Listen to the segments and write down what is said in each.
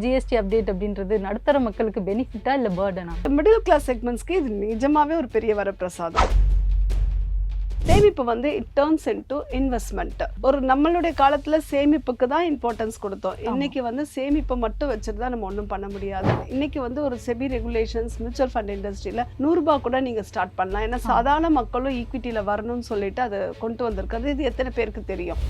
GST update அப்படின்றது நடுத்தர மக்களுக்கு பெனிஃபிட்டா இல்ல பர்டனா? மிடில் கிளாஸ் செக்மெண்ட்ஸ்க்கு இது நிஜமாவே ஒரு பெரிய வரப்பிரசாதம். சேமிப்பு வந்து இட் டர்ன்ஸ் இன்டு இன்வெஸ்ட்மெண்ட். ஒரு நம்மளுடைய காலத்துல சேமிப்புக்கு தான் இம்பார்ட்டன்ஸ் கொடுத்தோம். இன்னைக்கு வந்து சேமிப்பை மட்டும் வச்சுட்டு தான் நம்ம ஒன்றும் பண்ண முடியாது. இன்னைக்கு வந்து ஒரு செபி ரெகுலேஷன்ஸ் மியூச்சுவல் ஃபண்ட் இண்டஸ்ட்ரியில ₹100 கூட நீங்க ஸ்டார்ட் பண்ணலாம். ஏன்னா சாதாரண மக்களும் ஈக்விட்டியில வரணும்னு சொல்லிட்டு அதை கொண்டு வந்திருக்காது. இது எத்தனை பேருக்கு தெரியும்?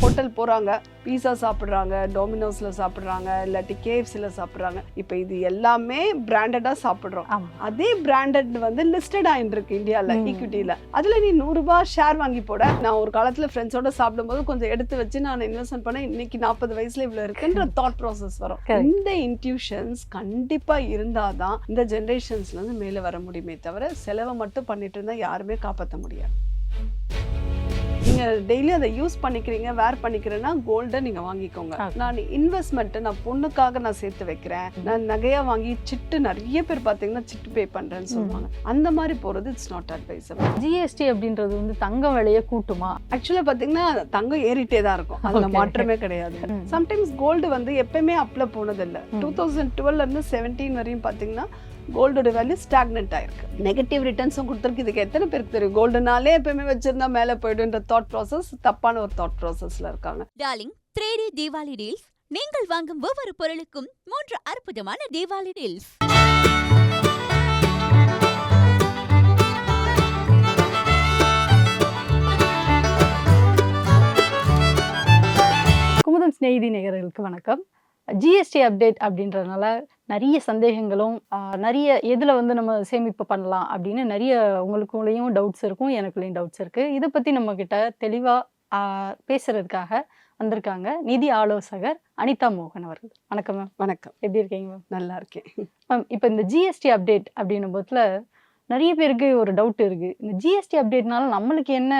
ஹோட்டல் போகிறாங்க, பீஸா சாப்பிட்றாங்க, டொமினோஸில் சாப்பிட்றாங்க, இல்லாட்டி கேஎஃப்சியில் சாப்பிட்றாங்க. இப்போ இது எல்லாமே பிராண்டடாக சாப்பிட்றோம். அதே பிராண்டட் வந்து லிஸ்டட் ஆகிட்டுருக்கு இந்தியாவில் ஈக்விட்டியில். அதில் நீ ₹100 ஷேர் வாங்கி போட. நான் ஒரு காலத்தில் ஃப்ரெண்ட்ஸோட சாப்பிடும்போது கொஞ்சம் எடுத்து வச்சு நான் இன்வெஸ்ட்மெண்ட் பண்ணேன். இன்னைக்கு 40 வயசுல இவ்வளோ இருக்குன்ற தாட் ப்ராசஸ் வரும். இந்த இன்ட்யூஷன்ஸ் கண்டிப்பாக இருந்தால் தான் இந்த ஜென்ரேஷன்ஸ்லேருந்து மேலே வர முடியுமே தவிர செலவை மட்டும் பண்ணிட்டு இருந்தால் யாருமே காப்பாற்ற முடியாது. நீங்கள் டெய்லி அதை யூஸ் பண்ணிக்கிறீங்க, வேர் பண்ணிக்கிறேன்னா கோல்டை நீங்கள் வாங்கிக்கோங்க. நான் இன்வெஸ்ட்மெண்ட்டை நான் பொண்ணுக்காக நான் சேர்த்து வைக்கிறேன், நான் நகையாக வாங்கி சிட்டு நிறைய பேர் பார்த்தீங்கன்னா சிட்டு பே பண்ணுறேன்னு சொல்லுவாங்க. அந்த மாதிரி போகிறது இட்ஸ் நாட் அட்வைசபிள். ஜிஎஸ்டி அப்படின்றது வந்து தங்கம் விலையை கூட்டுமா? ஆக்சுவலாக பார்த்தீங்கன்னா தங்கம் ஏறிட்டே தான் இருக்கும், அதில் மாற்றமே கிடையாது. சம்டைம்ஸ் கோல்டு வந்து எப்பயுமே அப்ல போனதில்லை. 2012 17 வரையும் பார்த்தீங்கன்னா கோல்டோட வேல்யூ ஸ்டாக்னெண்ட் ஆயிருக்கு. நெகட்டிவ் ரிட்டர்ன்ஸும் கொடுத்துருக்கு. இதுக்கு எத்தனை பேருக்கு தெரியும்? கோல்டுனாலே எப்பயுமே வச்சிருந்தா மேலே போய்டுன்ற தாட் ப்ராசஸ் தப்பான ஒரு தாட் ப்ராசஸ்ல இருக்காங்க. Darling 3D Deepavali deals. நீங்கள் வாங்கும் ஒவ்வொரு பொருளுக்கும் 3 அற்புதமான தீபாவளி டீல்ஸ். குமுதம் ஸ்நேகிதி நேயர்களுக்கு வணக்கம். ஜிஎஸ்டி அப்டேட் அப்படின்றதுனால நிறைய சந்தேகங்களும் நிறைய எதில் வந்து நம்ம சேமிப்பு பண்ணலாம் அப்படின்னு நிறைய உங்களுக்குள்ளேயும் டவுட்ஸ் இருக்கும், எனக்குள்ளேயும் டவுட்ஸ் இருக்குது. இதை பற்றி நம்மக்கிட்ட தெளிவாக பேசுகிறதுக்காக வந்திருக்காங்க நிதி ஆலோசகர் அனிதா மோகன் அவர்கள். வணக்கம் மேம். வணக்கம். எப்படி இருக்கீங்க மேம்? நல்லா இருக்கேன் மேம். இப்போ இந்த ஜிஎஸ்டி அப்டேட் அப்படின்னும் போதுல நிறைய பேருக்கு ஒரு டவுட் இருக்குது, இந்த ஜிஎஸ்டி அப்டேட்னால நம்மளுக்கு என்ன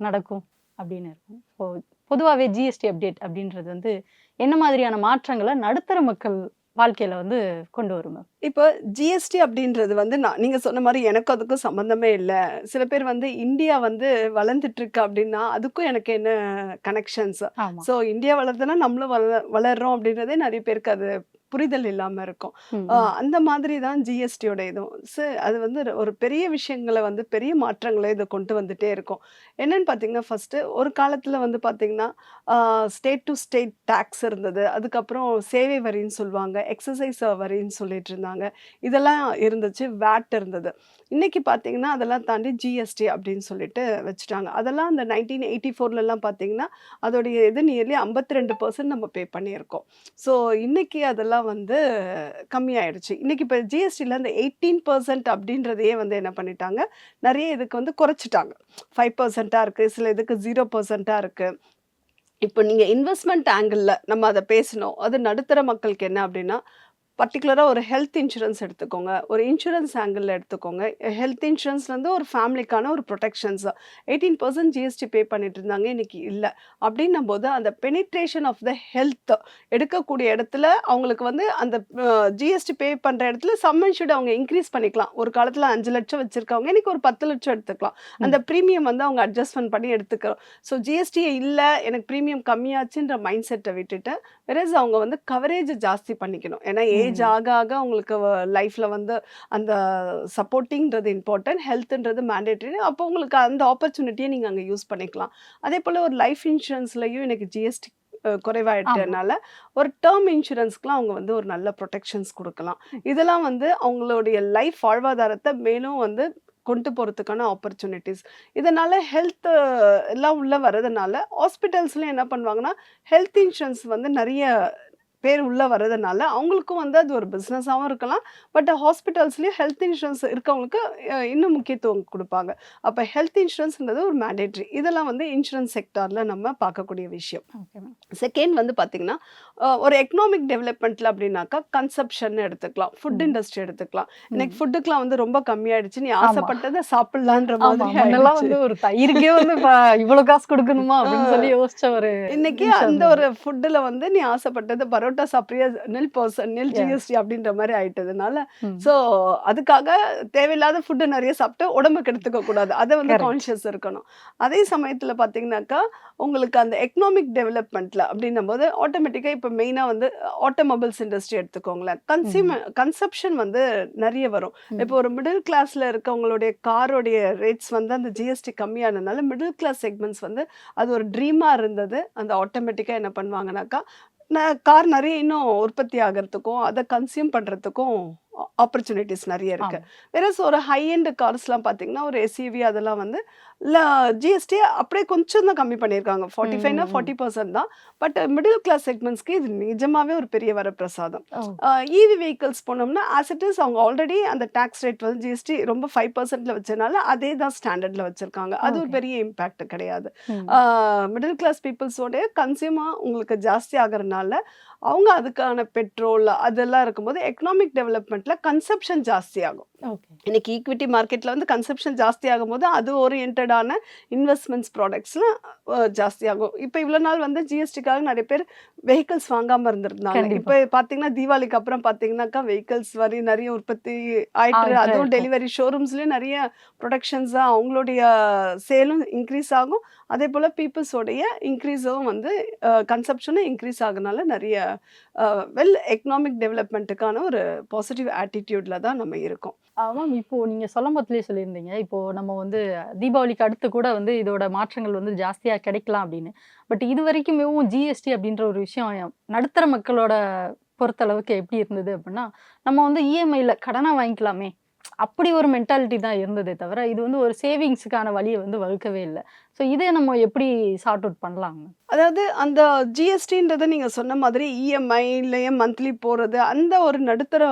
நடக்கும் அப்படின்னு இருக்கும். ஸோ பொதுவாகவே ஜிஎஸ்டி அப்டேட் அப்படின்றது வந்து என்ன மாதிரியான மாற்றங்களை நடுத்தர மக்கள் வாழ்க்கையில வந்து கொண்டு வரும்? இப்போ ஜிஎஸ்டி அப்படின்றது வந்து நீங்க சொன்ன மாதிரி எனக்கும் அதுக்கும் சம்மந்தமே இல்லை. சில பேர் வந்து இந்தியா வந்து வளர்ந்துட்டு இருக்கு அப்படின்னா அதுக்கும் எனக்கு என்ன கனெக்ஷன்ஸ்? ஸோ இந்தியா வளர்றதுன்னா நம்மளும் வளர்றோம் அப்படின்றதே நிறைய பேருக்கு அது புரிதல் இல்லாமல் இருக்கும். அந்த மாதிரி தான் ஜிஎஸ்டியோட இதுவும். அது வந்து ஒரு பெரிய விஷயங்களை வந்து பெரிய மாற்றங்களை இதை கொண்டு வந்துட்டே இருக்கும். என்னன்னு பார்த்தீங்கன்னா ஃபர்ஸ்ட் ஒரு காலத்தில் வந்து பார்த்தீங்கன்னா ஸ்டேட் டு ஸ்டேட் டேக்ஸ் இருந்தது. அதுக்கப்புறம் சேவை வரின்னு சொல்லுவாங்க, எக்ஸசைஸ் வரின்னு சொல்லிட்டு இருந்தாங்க, இதெல்லாம் இருந்துச்சு. வேட் இருந்தது. இன்னைக்கு பார்த்தீங்கன்னா அதெல்லாம் தாண்டி ஜிஎஸ்டி அப்படின்னு சொல்லிட்டு வச்சுட்டாங்க. அதெல்லாம் அந்த 1984 பார்த்தீங்கன்னா அதோடைய இது நியர்லி 52% நம்ம பே பண்ணியிருக்கோம். ஸோ இன்னைக்கு அதெல்லாம் வந்து கம்மியாயிடுச்சு. இன்னைக்கு இப்போ ஜிஎஸ்டியில் அந்த 18% அப்படின்றதையே வந்து என்ன பண்ணிட்டாங்க, நிறைய இதுக்கு வந்து குறைச்சிட்டாங்க. 5% இருக்குது, சில இதுக்கு 0% இருக்குது. இப்போ நீங்கள் இன்வெஸ்ட்மெண்ட் ஆங்கிளில் நம்ம அதை பேசணும். அது நடுத்தர மக்களுக்கு என்ன அப்படின்னா, பர்டிகுலராக ஒரு ஹெல்த் இன்சூரன்ஸ் எடுத்துக்கோங்க, ஒரு இன்சூரன்ஸ் ஆங்கிளில் எடுத்துக்கோங்க. ஹெல்த் இன்சூரன்ஸ்லேருந்து ஒரு ஃபேமிலிக்கான ஒரு ப்ரொடெக்ஷன்ஸ் 18% ஜிஎஸ்டி பே பண்ணிட்டு இருந்தாங்க, இன்னைக்கு இல்லை. அப்படின்னும் போது அந்த பெனிட்ரேஷன் ஆஃப் த ஹெல்த் எடுக்கக்கூடிய இடத்துல அவங்களுக்கு வந்து அந்த ஜிஎஸ்டி பே பண்ணுற இடத்துல சம்மன்ஷூட் அவங்க இன்க்ரீஸ் பண்ணிக்கலாம். ஒரு காலத்தில் 5 லட்சம் வச்சுருக்கவங்க இன்னைக்கு ஒரு 10 லட்சம் எடுத்துக்கலாம். அந்த ப்ரீமியம் வந்து அவங்க அட்ஜஸ்ட்மெண்ட் பண்ணி எடுத்துக்கிறோம். ஸோ ஜிஎஸ்டியே இல்லை, எனக்கு ப்ரீமியம் கம்மியாச்சுன்ற மைண்ட் செட்டை விட்டுட்டு வேறஸ் அவங்க வந்து கவரேஜ் ஜாஸ்தி பண்ணிக்கணும். ஏன்னா ஏஜ் ஆக ஆக அவங்களுக்கு லைஃப்ல வந்து அந்த சப்போர்ட்டிங்கிறது இம்பார்ட்டன்ட், ஹெல்த்ன்றது மேண்டேட்டரி. அப்போ உங்களுக்கு அந்த ஆப்பர்ச்சுனிட்டியை நீங்கள் அங்கே யூஸ் பண்ணிக்கலாம். அதே போல் ஒரு லைஃப் இன்சூரன்ஸ்லையும் எனக்கு ஜிஎஸ்டி குறைவாயிட்டனால ஒரு டேர்ம் இன்சூரன்ஸ்க்குலாம் அவங்க வந்து ஒரு நல்ல ப்ரொடெக்ஷன்ஸ் கொடுக்கலாம். இதெல்லாம் வந்து அவங்களுடைய லைஃப் வாழ்வாதாரத்தை மேலும் வந்து கொண்டு போகிறதுக்கான ஆப்பர்ச்சுனிட்டிஸ். இதனால் ஹெல்த் எல்லாம் உள்ளே வர்றதுனால ஹாஸ்பிட்டல்ஸ்லையும் என்ன பண்ணுவாங்கன்னா ஹெல்த் இன்சூரன்ஸ் வந்து நிறைய பேர் உள்ளே வர்றதுனால அவங்களுக்கும் வந்து அது ஒரு பிஸ்னஸாகவும் இருக்கலாம். பட் ஹாஸ்பிட்டல்ஸ்லேயும் ஹெல்த் இன்சூரன்ஸ் இருக்கவங்களுக்கு இன்னும் முக்கியத்துவம் கொடுப்பாங்க. அப்போ ஹெல்த் இன்சூரன்ஸ்ன்றது ஒரு மேண்டேட்ரி. இதெல்லாம் வந்து இன்சூரன்ஸ் செக்டாரில் நம்ம பார்க்கக்கூடிய விஷயம். செகண்ட் வந்து பார்த்திங்கன்னா ஒரு எக்கனாமிக் டெவலப்மெண்ட்டில் அப்படின்னாக்கா கன்சப்ஷன் எடுத்துக்கலாம், ஃபுட் இண்டஸ்ட்ரி எடுத்துக்கலாம். இன்னைக்கு ஃபுட்டுக்கெலாம் வந்து ரொம்ப கம்மியாயிடுச்சு, நீ ஆசைப்பட்டதை சாப்பிட்லான்ற மாதிரி வந்து ஒரு தயிருக்கே வந்து இவ்வளோ காசு கொடுக்கணுமா அப்படின்னு சொல்லி யோசிச்ச ஒரு இன்னைக்கு அந்த ஒரு ஃபுட்டில் வந்து நீ ஆசைப்பட்டது பரோட்டா பரோட்டா சாப்பிட்றியா நில் பர்சன் நில் Yeah. ஜிஎஸ்டி அப்படின்ற மாதிரி ஆயிட்டதுனால ம். ஸோ அதுக்காக தேவையில்லாத ஃபுட்டு நிறைய சாப்பிட்டு உடம்பு கெடுத்துக்க கூடாது. அதை வந்து Correct. கான்ஷியஸ் இருக்கணும். அதே சமயத்தில் பார்த்தீங்கன்னாக்கா உங்களுக்கு அந்த எக்கனாமிக் டெவலப்மெண்ட்ல அப்படின்னும் போது ஆட்டோமேட்டிக்காக இப்போ மெயினாக வந்து ஆட்டோமொபைல்ஸ் இண்டஸ்ட்ரி எடுத்துக்கோங்களேன். கன்சப்ஷன் வந்து நிறைய வரும். ம். இப்போ ஒரு மிடில் கிளாஸ்ல இருக்கவங்களுடைய காரோடைய ரேட்ஸ் வந்து அந்த ஜிஎஸ்டி கம்மியானதுனால மிடில் கிளாஸ் செக்மெண்ட்ஸ் வந்து அது ஒரு ட்ரீமா இருந்தது. அந்த ஆட்டோமேட்டிக்காக என்ன பண்ணுவாங்கனாக்கா கார் நிறைய இன்னும் உற்பத்தி ஆகிறதுக்கும் அதை கன்சியூம் பண்ணுறதுக்கும் ஆப்பர்ச்சுனிட்டிஸ் நிறைய இருக்கு. ஆமா. வேற ஒரு ஹை எண்ட் கார்ஸ்லாம் பார்த்தீங்கன்னா ஒரு எஸ்யூவி அதெல்லாம் வந்து இல்லை ஜிஎஸ்டி அப்படியே கொஞ்சம் தான் கம்மி பண்ணியிருக்காங்க. 45னா 40% தான். பட் மிடில் கிளாஸ் செக்மெண்ட்ஸ்க்கு இது நிஜமாவே ஒரு பெரிய வரப்பிரசாதம். ஓ. இவி வெஹிக்கிள்ஸ் போனோம்னா ஆஸ் இட் இஸ் அவங்க ஆல்ரெடி அந்த டாக்ஸ் ரேட் வந்து ஜிஎஸ்டி ரொம்ப 5%ல வச்சனால அதே தான் ஸ்டாண்டர்ட்ல வச்சிருக்காங்க. அது ஒரு Okay. பெரிய இம்பேக்ட் கிடையாது. ம். மிடில் கிளாஸ் பீப்புள்ஸோடைய கன்சியூமர் உங்களுக்கு ஜாஸ்தி ஆகிறதுனால அவங்க அதுக்கான பெட்ரோல் அதெல்லாம் இருக்கும்போது எக்கனாமிக் டெவலப்மெண்ட்ல கன்சப்ஷன் ஜாஸ்தி ஆகும். ஓகே. இன்னைக்கு ஈக்விட்டி மார்க்கெட்ல வந்து கன்சப்ஷன் ஜாஸ்தி ஆகும்போது அது ஓரியன்டான இன்வெஸ்ட்மெண்ட்ஸ் ப்ராடக்ட்ஸ்லாம் ஜாஸ்தி ஆகும். இப்போ இவ்வளோ நாள் வந்து ஜிஎஸ்டிக்காக நிறைய பேர் வெஹிக்கிள்ஸ் வாங்காம இருந்திருந்தாங்க. கண்டிப்பா. இப்போ பார்த்தீங்கன்னா தீபாவளிக்கு அப்புறம் பார்த்தீங்கன்னா வெஹிக்கிள்ஸ் வரி நிறைய உற்பத்தி ஆயிட்டு ஆயிட்டே அதுவும் இருக்கும். டெலிவரி ஷோரூம்ஸ்லயும் நிறைய ப்ரொடக்ஷன்ஸ் அவங்களுடைய சேலும் இன்க்ரீஸ் ஆகும். அதே போல பீப்புள்ஸோடைய இன்க்ரீஸும் வந்து கன்சப்ஷனும் இன்க்ரீஸ் ஆகுனால நிறைய வெல் எக்கனாமிக் டெவலப்மெண்ட்டுக்கான ஒரு பாசிட்டிவ் ஆட்டிடியூட்ல தான் நம்ம இருக்கோம். மேம் இப்போ நீங்க சொல்லும் போதுலயே சொல்லியிருந்தீங்க இப்போ நம்ம வந்து தீபாவளிக்கு அடுத்து கூட வந்து இதோட மாற்றங்கள் வந்து ஜாஸ்தியா கிடைக்கலாம் அப்படின்னு. பட் இது வரைக்குமே ஜிஎஸ்டி அப்படின்ற ஒரு விஷயம் நடுத்தர மக்களோட பொறுத்தளவுக்கு எப்படி இருந்தது அப்படின்னா நம்ம வந்து இஎம்ஐல கடனா வாங்கிக்கலாமே அப்படி ஒரு மென்டாலிட்டி தான் இருந்ததே தவிர இது வந்து ஒரு சேவிங்ஸுக்கான வழியை வந்து வகுக்கவே இல்லை. ஸோ இதை நம்ம எப்படி சார்ட் அவுட் பண்ணலாங்க? அதாவது அந்த ஜிஎஸ்டின்றதை நீங்க சொன்ன மாதிரி இஎம்ஐலயே மந்த்லி போறது அந்த ஒரு நடுத்தர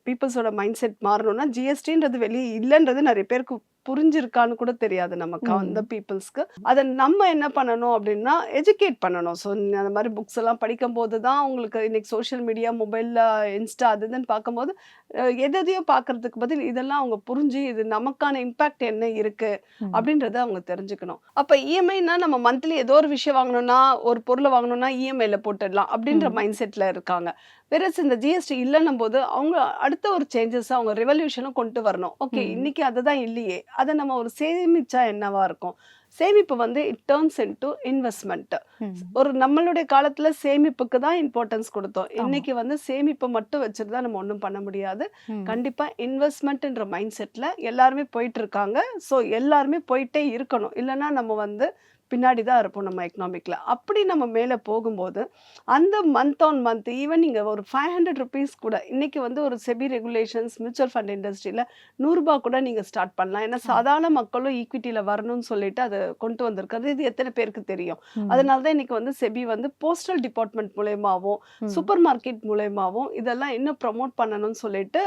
பீப்புள்ஸோட மைண்ட் செட் மாறணும்னா ஜிஎஸ்டின்றது வெளியே இல்லைன்றது நிறைய பேருக்கு புரிஞ்சிருக்கான்னு கூட தெரியாது நமக்கு அந்த பீப்புள்ஸ்க்கு. அதை நம்ம என்ன பண்ணணும் அப்படின்னா எஜுகேட் பண்ணணும். ஸோ அந்த மாதிரி புக்ஸ் எல்லாம் படிக்கும் போது தான் உங்களுக்கு இன்னைக்கு சோஷியல் மீடியா மொபைலில் இன்ஸ்டா அது இதுன்னு பார்க்கும்போது எதையோ பார்க்கறதுக்கு பதில் இதெல்லாம் அவங்க புரிஞ்சு இது நமக்கான இம்பாக்ட் என்ன இருக்கு அப்படின்றத அவங்க தெரிஞ்சுக்கணும். அப்போ இஎம்ஐனா நம்ம மந்த்லி ஏதோ ஒரு விஷயம் வாங்கணும்னா ஒரு பொருளை வாங்கணும்னா இஎம்ஐல போட்டுடலாம் அப்படின்ற மைண்ட் செட்ல இருக்காங்க. வேறஸ் இந்த ஜிஎஸ்டி இல்லைன்னும் போது அவங்க அடுத்த ஒரு சேஞ்சஸ் அவங்க ரெவல்யூஷனும் கொண்டு வரணும். ஓகே இன்னைக்கு அதுதான் இல்லையே அதை நம்ம ஒரு சேமிச்சா என்னவா இருக்கும். சேமிப்பு வந்து இட் டர்ன்ஸ் இன்டு இன்வெஸ்ட்மெண்ட். ஒரு நம்மளுடைய காலத்துல சேமிப்புக்கு தான் இம்பார்ட்டன்ஸ் கொடுத்தோம். இன்னைக்கு வந்து சேமிப்பை மட்டும் வச்சுட்டு தான் நம்ம ஒன்றும் பண்ண முடியாது. கண்டிப்பா இன்வெஸ்ட்மெண்ட்ன்ற மைண்ட் செட்ல எல்லாருமே போயிட்டு இருக்காங்க. ஸோ எல்லாருமே போயிட்டே இருக்கணும். இல்லைன்னா நம்ம வந்து பின்னாடி தான் இருப்போம் நம்ம எக்கனாமிக்ல. அப்படி நம்ம மேலே போகும்போது அந்த மந்த் ஆன் மந்த் ஈவன் நீங்கள் ஒரு 500 ருபீஸ் கூட இன்னைக்கு வந்து ஒரு செபி ரெகுலேஷன்ஸ் மியூச்சுவல் ஃபண்ட் இண்டஸ்ட்ரியில் 100 ரூபாய் கூட நீங்கள் ஸ்டார்ட் பண்ணலாம். ஏன்னா சாதாரண மக்களும் ஈக்விட்டியில் வரணும்னு சொல்லிட்டு அதை கொண்டு வந்திருக்கிறது இது எத்தனை பேருக்கு தெரியும். அதனால தான் இன்னைக்கு வந்து செபி வந்து போஸ்டல் டிபார்ட்மெண்ட் மூலயமாவும் சூப்பர் மார்க்கெட் மூலயமாவும் இதெல்லாம் இன்னும் ப்ரமோட் பண்ணணும்னு சொல்லிட்டு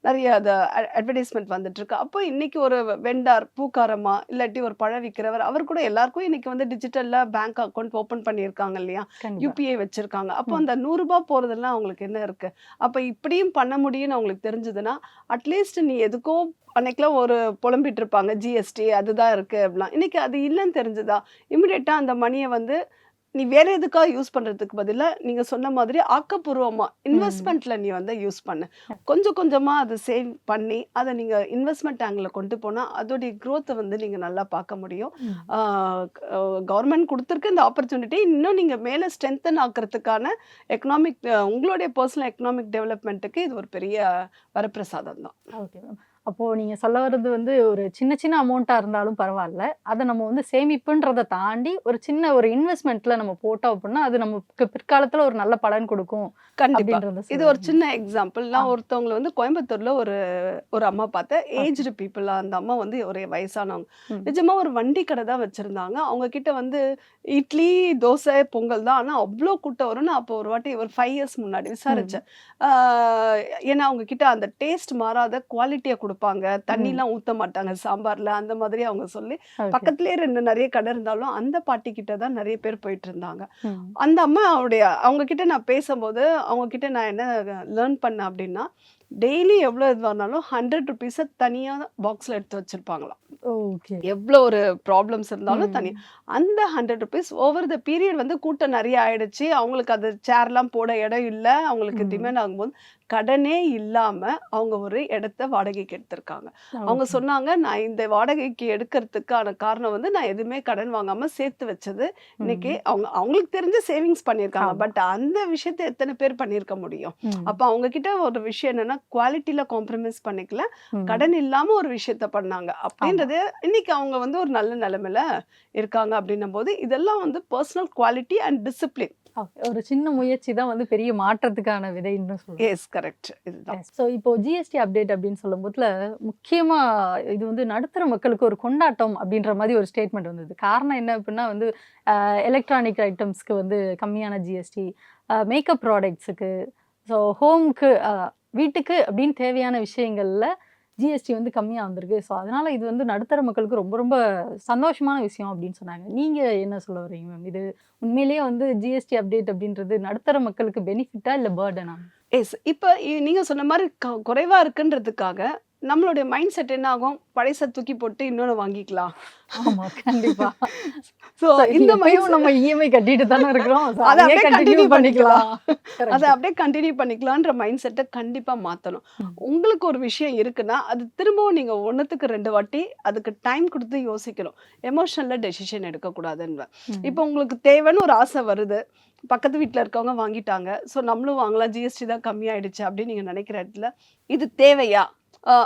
நிறைய அதை அட்வர்டைஸ்மெண்ட் வந்துட்டு இருக்கு. அப்போ இன்னைக்கு ஒரு வெண்டார் பூக்காரமா இல்லாட்டி ஒரு பழ விற்கிறவர் அவர் கூட எல்லாருக்கும் இன்னைக்கு வந்து டிஜிட்டல்ல பேங்க் அக்கௌண்ட் ஓபன் பண்ணியிருக்காங்க இல்லையா, யூபிஐ வச்சிருக்காங்க. அப்போ அந்த 100 ரூபாய் போறதெல்லாம் அவங்களுக்கு என்ன இருக்கு. அப்ப இப்படியும் பண்ண முடியும்னு அவங்களுக்கு தெரிஞ்சதுன்னா அட்லீஸ்ட் நீ எதுக்கோ அன்னைக்கெல்லாம் ஒரு புலம்பிட்டு இருப்பாங்க ஜிஎஸ்டி அதுதான் இருக்கு அப்படிலாம். இன்னைக்கு அது இல்லைன்னு தெரிஞ்சுதா இமிடியேட்டா அந்த மணியை வந்து நீ வேற எதுக்காக யூஸ் பண்றதுக்கு பதிலா நீங்க சொன்ன மாதிரி ஆக்கப்பூர்வமா இன்வெஸ்ட்மெண்ட்ல நீ வந்து யூஸ் பண்ணு. கொஞ்சம் கொஞ்சமா அதை சேவ் பண்ணி அதை நீங்க இன்வெஸ்ட்மெண்ட் ஆங்கிள் கொண்டு போனா அதோடைய growth வந்து நீங்க நல்லா பார்க்க முடியும். கவர்மெண்ட் கொடுத்துருக்க இந்த ஆப்பர்ச்சுனிட்டி இன்னும் நீங்க மேல ஸ்ட்ரென்தன் ஆக்குறதுக்கான எக்கனாமிக் உங்களுடைய பர்சனல் எக்கனாமிக் டெவலப்மெண்ட்டுக்கு இது ஒரு பெரிய வரப்பிரசாதம் தான். Okay ma'am. அப்போ நீங்க சொல்ல வர்றது வந்து ஒரு சின்ன சின்ன அமௌண்ட்டா இருந்தாலும் பரவாயில்ல. அதை நம்ம வந்து சேமிப்புன்றதை தாண்டி ஒரு சின்ன ஒரு இன்வெஸ்ட்மெண்ட்ல நம்ம போட்டோம் அப்படின்னா அது நமக்கு பிற்காலத்துல ஒரு நல்ல பலன் கொடுக்கும். கண்டிப்பா அப்படின்றத இது ஒரு சின்ன எக்ஸாம்பிள். நான் ஒருத்தவங்களை வந்து கோயம்புத்தூர்ல ஒரு அம்மா பார்த்தேன். Aged people. அந்த அம்மா வந்து ஒரு வயசானவங்க. நிஜமா ஒரு வண்டி கடை தான் வச்சிருந்தாங்க. அவங்க கிட்ட வந்து இட்லி தோசை பொங்கல் தான். ஆனா அவ்வளோ கூட்டம் வரும். நான் அப்போ ஒரு வாட்டி ஒரு 5 இயர்ஸ் முன்னாடி விசாரிச்சேன். ஏன்னா அவங்க கிட்ட அந்த டேஸ்ட் மாறாத குவாலிட்டியா கொடுப்பாங்க. தண்ணிலாம் ஊத்த மாட்டாங்க சாம்பார்ல அந்த மாதிரி அவங்க சொல்லி பக்கத்துலயே நிறைய கடை இருந்தாலும் அந்த பாட்டி கிட்ட தான் நிறைய பேர் போயிட்டு இருந்தாங்க. அந்த அம்மா அவங்க கிட்ட நான் பேசும்போது அவங்க கிட்ட நான் என்ன லேர்ன் பண்ணேன் அப்படின்னா டெய்லி எவ்வளோ இது வரனாலும் 100 ருபீஸை தனியாக பாக்ஸில் எடுத்து வச்சுருப்பாங்களாம். ஓகே. எவ்வளோ ஒரு ப்ராப்ளம்ஸ் இருந்தாலும் ம். அந்த ₹100 ஓவர் த பீரியட் வந்து கூட்டம் நெறைய ஆயிடுச்சு. அவங்களுக்கு அது சேர்லாம் போட இடம் இல்ல. அவங்களுக்கு ம். டிமாண்ட் ஆகும்போது, கடனே இல்லாம அவங்க ஒரு இடத்த வாடகைக்கு எடுத்திருக்காங்க. அவங்க ஓகே. சொன்னாங்க, "நான் இந்த வாடகைக்கு எடுக்கிறதுக்கான காரணம் வந்து நான் எதுவுமே கடன் வாங்காம சேர்த்து வச்சது." இன்னைக்கு ம். அவங்களுக்கு தெரிஞ்ச சேவிங்ஸ் பண்ணியிருக்காங்க. ஆமா. பட் அந்த விஷயத்த எத்தன பேர் பண்ணியிருக்க முடியும்? ம். அப்ப அவங்க கிட்ட ஒரு விஷயம் என்னன்னா, குவாலிட்டில காம்ப்ரமைஸ் பண்ணிக்கல. ம். கடன் இல்லாம ஒரு விஷயத்த பண்ணாங்க. ஆமா. அப்படின்றது இன்னைக்கு அவங்க வந்து ஒரு நல்ல நிலைமையில இருக்காங்க அப்படின்னும்போது, இதெல்லாம் வந்து personal quality and discipline. Okay. ஒரு சின்ன முயற்சி தான் வந்து பெரிய மாற்றத்துக்கான விதைன்னு சொல்லலாம். Yes correct. இதுதான். எஸ். ஸோ இப்போ ஜிஎஸ்டி அப்டேட் அப்படின்னு சொல்லும்போதுல, முக்கியமா இது வந்து நடுத்தர மக்களுக்கு ஒரு கொண்டாட்டம் அப்படின்ற மாரி ஒரு ஸ்டேட்மெண்ட் வந்தது. காரணம் என்ன அப்படின்னா வந்து, எலக்ட்ரானிக் ஐட்டம்ஸ்க்கு வந்து கம்மியான ஜிஎஸ்டி, மேக்கப் ப்ராடக்ட்ஸுக்கு, ஸோ ஹோம்க்கு வீட்டுக்கு அப்படின்னு தேவையான விஷயங்கள்ல ஜிஎஸ்டி வந்து கம்மியா வந்திருக்கு. ஸோ அதனால இது வந்து நடுத்தர மக்களுக்கு ரொம்ப ரொம்ப சந்தோஷமான விஷயம் அப்படின்னு சொன்னாங்க. நீங்க என்ன சொல்ல வரீங்க மேம்? இது உண்மையிலேயே வந்து ஜிஎஸ்டி அப்டேட் அப்படின்றது நடுத்தர மக்களுக்கு பெனிஃபிட்டா இல்ல பர்டனா? எஸ். இப்ப நீங்க சொன்ன மாரி குறைவா இருக்குன்றதுக்காக, நம்மளுடைய மைண்ட் செட் என்ன ஆகும்? பழைச தூக்கி போட்டு இன்னொன்னு வாங்கிக்கலாம். ஆமா, கண்டிப்பா. ஸோ ஸோ இந்த மைண்ட் எப்பயும் நம்ம இஎம்ஐ கட்டிட்டு தானே இருக்கிறோம். ஸோ அத அதையே அப்படியே கன்டின்யூ கன்டின்யூ பண்ணிக்கலாம். பண்ணிக்கலாம். அத அப்படியே கன்டின்யூ பண்ணிக்கலான்ற மைண்ட் செட்ட கண்டிப்பா மாத்தணும். ம். உங்களுக்கு ஒரு விஷயம் இருக்குன்னா, அது திரும்பவும் நீங்க 1க்கு 2 வாட்டி அதுக்கு டைம் குடுத்து யோசிக்கணும். எமோஷனல்ல டெசிஷன் எடுக்கக்கூடாதுன்னுவேன். ம். இப்போ உங்களுக்கு தேவைன்னு ஒரு ஆசை வருது. பக்கத்து வீட்ல இருக்கவங்க வாங்கிட்டாங்க. ஸோ நம்மளும் வாங்கலாம். ஜிஎஸ்டி தான் கம்மியாயிடுச்சு அப்படின்னு நீங்க நினைக்கிற இடத்துல, இது தேவையா?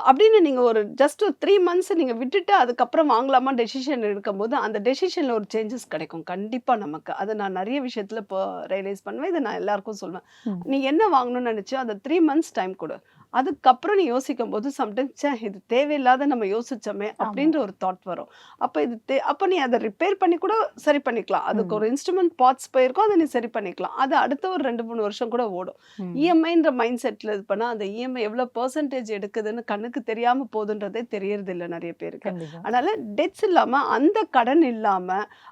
அப்படின்னு நீங்க ஒரு ஜஸ்ட் ஒரு 3 மந்த்ஸ் நீங்க விட்டுட்டு அதுக்கப்புறம் வாங்கலாமா டெசிஷன் எடுக்கும்போது, அந்த டெசிஷன்ல ஒரு சேஞ்சஸ் கிடைக்கும். கண்டிப்பா நமக்கு. அத நான் நெறைய விஷயத்துல இப்போ ரியலைஸ் பண்ணுவேன். இத நான் எல்லாருக்கும் சொல்லுவேன். ம். நீ என்ன வாங்கணும்னு நெனச்சியோ, அத 3 மந்த்ஸ் டைம் குடு. அதுக்கப்புறம் நீ யோசிக்கும்போது சம்டைம்ஸ் இது தேவையில்லாத நம்ம யோசிச்சோமே! ஆமா. அப்படின்ற ஒரு தாட் வரும். அப்ப இது அப்ப நீ அத ரிப்பேர் பண்ணி கூட சரி பண்ணிக்கலாம். அதுக்கு ம். ஒரு இன்ஸ்ட்ருமென்ட் பார்ட்ஸ் போயிருக்கும். அத நீ சரி பண்ணிக்கலாம். அது அடுத்த ஒரு 2, 3 வருஷம் கூட ஓடும். ம். இஎம்ஐன்ற மைண்ட் செட்ல இது பண்ணா, அந்த இஎம்ஐ எவ்வளோ பெர்சன்டேஜ் எடுக்குதுன்னு கண்ணுக்கு தெரியாம போதுன்றதே தெரியறதில்ல நெறைய பேருக்கு. கண்டிப்பா. அதனால டெட்ஸ் இல்லாம, அந்த கடன் இல்லாம,